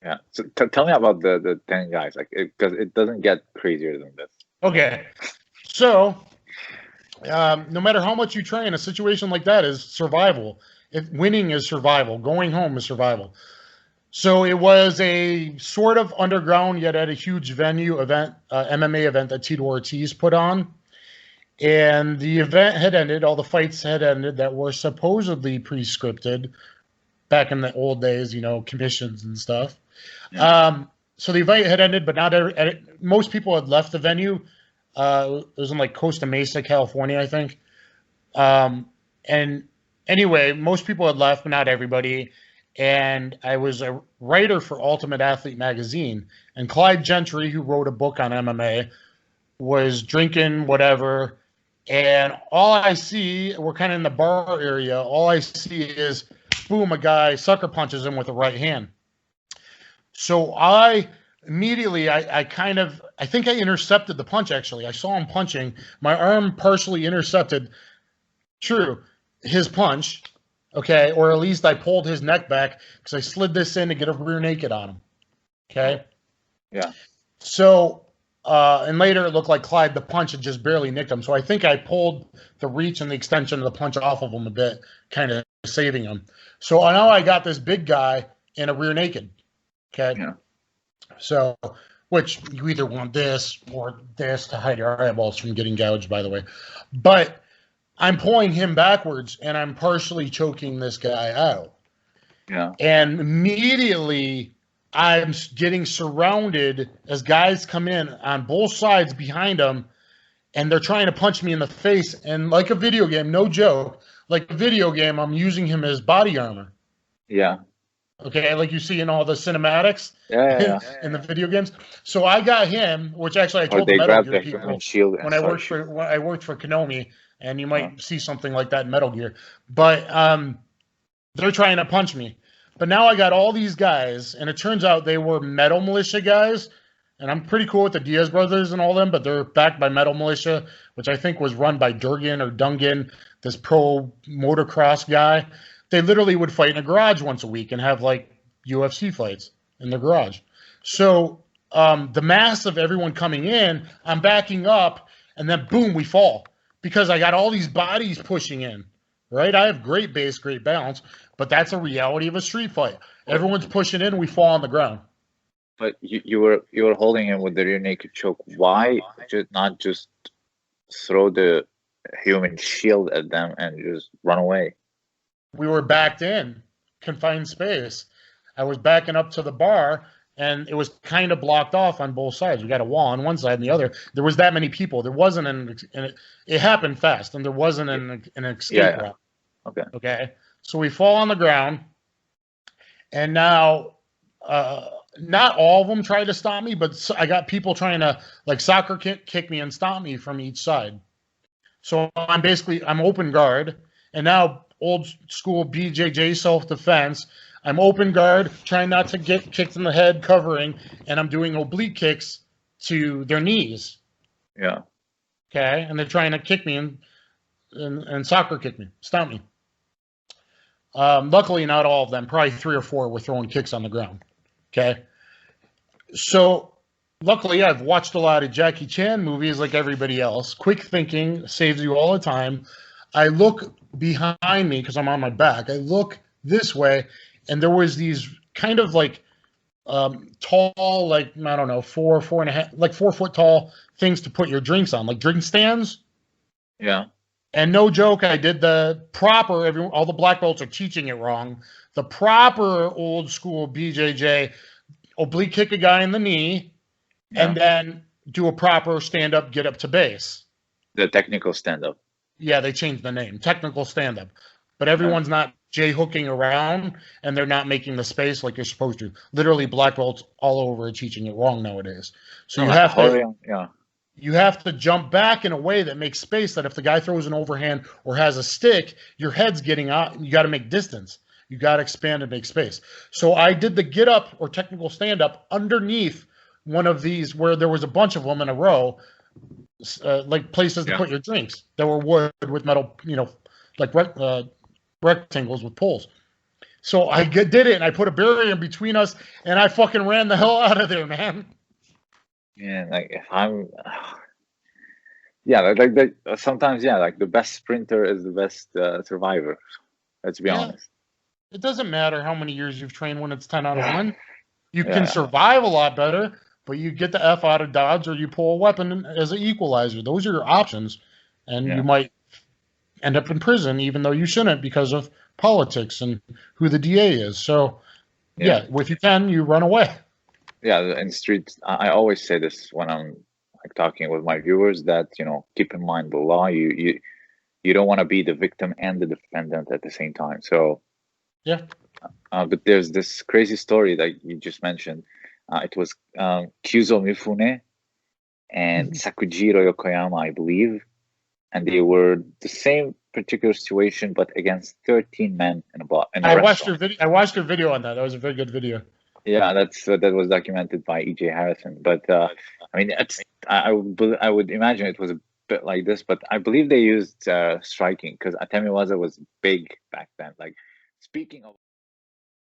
Yeah. So tell me about the 10 guys, like, because it doesn't get crazier than this. Okay. So, no matter how much you train, a situation like that is survival. If winning is survival, going home is survival. So it was a sort of underground yet at a huge venue event, MMA event that Tito Ortiz put on. And the event had ended, all the fights had ended that were supposedly pre-scripted back in the old days, you know, commissions and stuff. Yeah. So the event had ended, but not most people had left the venue. It was in like Costa Mesa, California, I think. And anyway, most people had left, but not everybody. And I was a writer for Ultimate Athlete magazine. And Clyde Gentry, who wrote a book on MMA, was drinking whatever. And all I see, we're kind of in the bar area, all I see is, boom, a guy sucker punches him with the right hand. So I immediately, I think I intercepted the punch, actually. I saw him punching. My arm partially intercepted, true, his punch, okay? Or at least I pulled his neck back because I slid this in to get a rear naked on him, okay? Yeah. So, and later it looked like Clyde, the punch had just barely nicked him. So I think I pulled the reach and the extension of the punch off of him a bit, kind of saving him. So now I got this big guy in a rear naked. Okay. Yeah. So, which you either want this or this to hide your eyeballs from getting gouged, by the way. But I'm pulling him backwards and I'm partially choking this guy out. Yeah. And immediately I'm getting surrounded as guys come in on both sides behind him and they're trying to punch me in the face. And like a video game, no joke, like a video game, I'm using him as body armor. Yeah. Okay, like you see in all the cinematics in the video games. So I got him, which actually I told the Metal Gear people shield when I worked for Konami, and you might see something like that in Metal Gear. But they're trying to punch me. But now I got all these guys, and it turns out they were Metal Militia guys, and I'm pretty cool with the Diaz brothers and all them, but they're backed by Metal Militia, which I think was run by Dungan, this pro motocross guy. They literally would fight in a garage once a week and have like UFC fights in the garage. So the mass of everyone coming in, I'm backing up, and then boom, we fall because I got all these bodies pushing in. Right? I have great base, great balance, but that's a reality of a street fight. Everyone's pushing in, we fall on the ground. But you were holding him with the rear naked choke. Why not just throw the human shield at them and just run away? We were backed in, confined space. I was backing up to the bar, and it was kind of blocked off on both sides. We got a wall on one side and the other. There was that many people. There wasn't it happened fast, and there wasn't an escape route. Okay. So we fall on the ground, and now not all of them tried to stop me, but I got people trying to like soccer kick me and stop me from each side. So I'm open guard, and now old school BJJ self-defense. I'm open guard, trying not to get kicked in the head, covering, and I'm doing oblique kicks to their knees. Yeah. Okay, and they're trying to kick me and soccer kick me, stomp me. Luckily, not all of them. Probably 3 or 4 were throwing kicks on the ground. Okay, so luckily, I've watched a lot of Jackie Chan movies like everybody else. Quick thinking saves you all the time. I look behind me because I'm on my back. I look this way, and there was these kind of like tall, like, I don't know, 4.5, like 4 foot tall things to put your drinks on, like drink stands. Yeah. And no joke, I did the proper, all the black belts are teaching it wrong. The proper old school BJJ, oblique kick a guy in the knee, and then do a proper stand up, get up to base. The technical stand up. Yeah, they changed the name, technical stand up. But everyone's not J-hooking around, and they're not making the space like you're supposed to. Literally, black belts all over are teaching it wrong nowadays. So you have to jump back in a way that makes space, that if the guy throws an overhand or has a stick, your head's getting out. You got to make distance. You got to expand and make space. So I did the get up or technical stand up underneath one of these where there was a bunch of them in a row, like places to put your drinks that were wood with metal, like rectangles with poles. So I did it, and I put a barrier in between us, and I fucking ran the hell out of there, man. Yeah, like if I'm, yeah, like sometimes, yeah, like the best sprinter is the best survivor. Let's be honest. It doesn't matter how many years you've trained when it's 10 out of 1. You Yeah. can survive a lot better, but you get the F out of Dodge or you pull a weapon as an equalizer. Those are your options. And you might end up in prison, even though you shouldn't, because of politics and who the DA is. So, yeah, if you can, you run away. Yeah, in streets, I always say this when I'm like talking with my viewers that, you know, keep in mind the law. You don't want to be the victim and the defendant at the same time. So, yeah. But there's this crazy story that you just mentioned. It was Kyuzo Mifune and Sakujiro Yokoyama, I believe, and they were the same particular situation, but against 13 men in a I restaurant. watched your video on that. That was a very good video. Yeah, that was documented by E.J. Harrison. But I mean, I would imagine it was a bit like this, but I believe they used striking because Atemiwaza was big back then. Like, speaking of